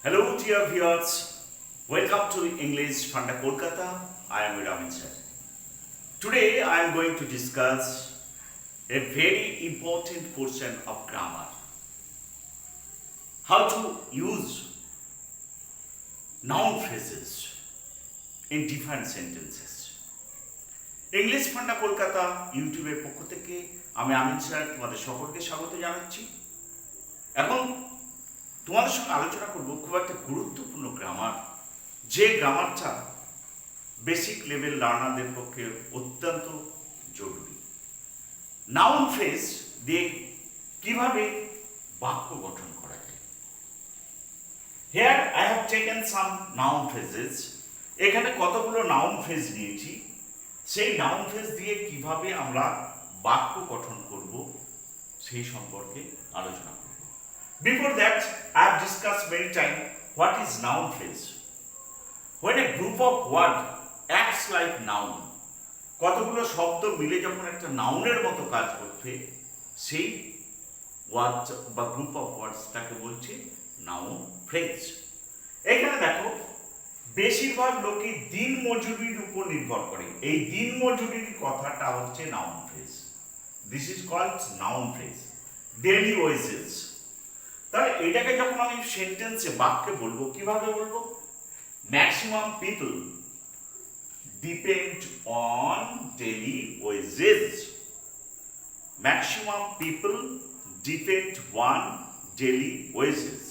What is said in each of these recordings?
Hello, dear viewers. Welcome to English Funda Kolkata. I am Ramin sir. Today, I am going to discuss a very important portion of grammar. How to use noun phrases in different sentences. English funda Kolkata ইউটিউবের পক্ষ থেকে আমি আমিন sir তোমাদের সকলকে স্বাগত জানাচ্ছি। এখন তোমাদের সঙ্গে আলোচনা করব খুব একটা গুরুত্বপূর্ণ গ্রামার, যে গ্রামারটা বেসিক লেভেল লার্নারদের পক্ষে অত্যন্ত জরুরি। নাউন ফ্রেজ দিয়ে কিভাবে বাক্য গঠন করা যায়। Here I have taken some noun phrases. এখানে কতগুলো নাউন ফ্রেজ নিয়েছি, সেই নাউন ফ্রেজ দিয়ে কিভাবে আমরা বাক্য গঠন করব সেই সম্পর্কে আলোচনা করব। Before that, I have discussed many times what is noun phrase. When a group of words acts like noun, কতগুলো শব্দ মিলে যখন একটা নাউনের মতো কাজ করছে, সেই ওয়ার্ড বা গ্রুপ অফ ওয়ার্ডসটাকে বলছে নাউন ফ্রেজ। এখানে দেখো, বেশিরভাগ লোকই দিন মজুরির উপর নির্ভর করে। এই দিন মজুরির কথাটা হচ্ছে noun phrase. This is called noun phrase. Daily wages. তাহলে এটাকে যখন আমি সেন্টেন্সে বাক্যে বলবো, কিভাবে বলবো? Maximum people depend on daily wages. Maximum people depend on daily wages.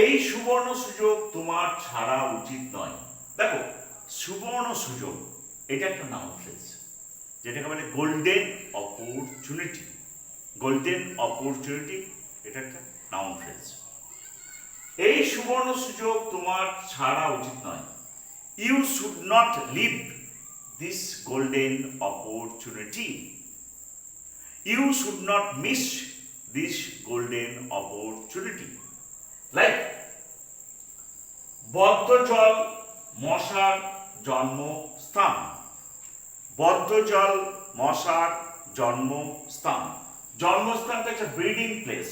এই সুবর্ণ সুযোগ তোমার ছাড়া উচিত নয়। দেখো, সুবর্ণ সুযোগ এটা একটা নাউন ফ্রেজ, যেটাকে বলে গোল্ডেন অপরচুনিটি। গোল্ডেন অপরচুনিটি এটা একটা নাউন ফ্রেজ। এই সুবর্ণ সুযোগ তোমার ছাড়া উচিত নয়। You should not leave this golden opportunity. You should not miss this golden opportunity. Like, বদ্ধজল মশার জন্মস্থান। বদ্ধজল মশার জন্মস্থান। জন্মস্থানটা একটা breeding place.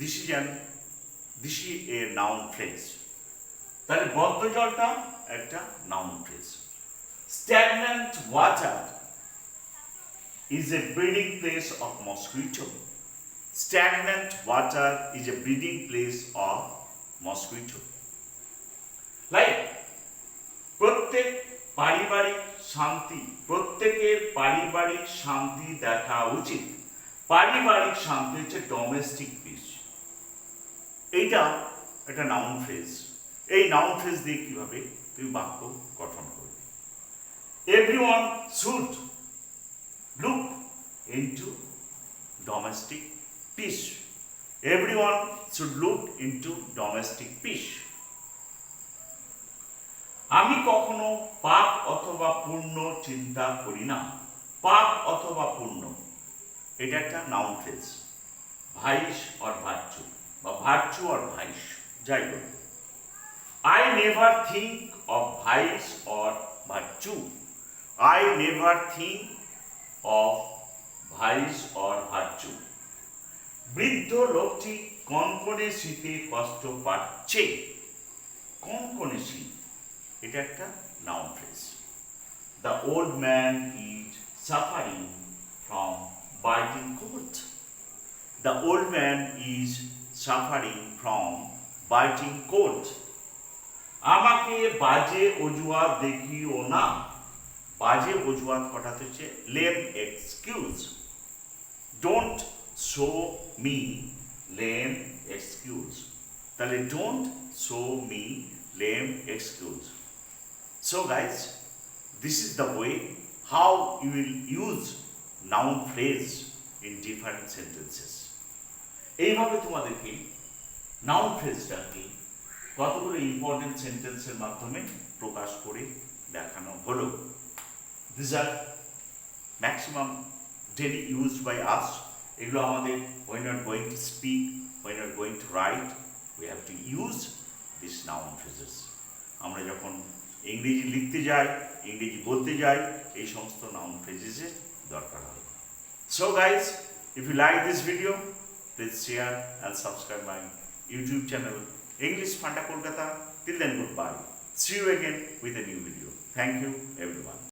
This is a noun phrase. তাহলে বদ্ধজলটা একটা noun phrase. Stagnant water is a breeding place of mosquito. Stagnant water is a breeding place of mosquito. Like, প্রত্যেক পারিবারিক শান্তি, প্রত্যেকের পারিবারিক শান্তি দেখা উচিত। পারিবারিক শান্তি হচ্ছে ডোমেস্টিক পিস। এইটা একটা নাউন ফ্রেজ। এই নাউন ফ্রেজ দিয়ে কিভাবে তুমি বাক্য গঠন করবে। Everyone should look into domestic peace. Everyone should look into domestic peace. আমি কখনো পাপ অথবা পুণ্য চিন্তা করি না। পাপ অথবা পুণ্য এটা একটা noun phrase. Vice or virtue বা ভার্চু অর ভাইস, যাই হোক। I never think of vice or virtue. I never think of vice or virtue. বৃদ্ধ লোকটি কনকনে শীতে কষ্ট পাচ্ছে। কনকনে শীত এটা একটা noun phrase. The old man is suffering from biting cold. The old man is suffering from biting cold. আমাকে বাজে অজুহাত দেখিও না। বাজে অজুহাত কটাতে হচ্ছে lame excuse. Don't show me lame excuse. তাহলে don't show me lame excuse. So guys, this is the way how you will use noun phrase in different sentences. এইভাবে তোমাদেরকে নাউন ফ্রেজটাকে কতগুলো ইম্পর্টেন্ট সেন্টেন্সের মাধ্যমে প্রকাশ করে দেখানো হলো। These are maximum daily used by us. এগুলো আমাদের when you are going to speak, when you are going to write, we have to use these noun phrases. আমরা যখন ইংরেজি লিখতে যাই, ইংরেজি বলতে যাই, এই সমস্ত নাউন ফ্রেজেসের দরকার হয়। So guys, if you like this video, please share and subscribe my YouTube channel English Fanta Kolkata. Till then, goodbye. See you again with a new video. Thank you, everyone.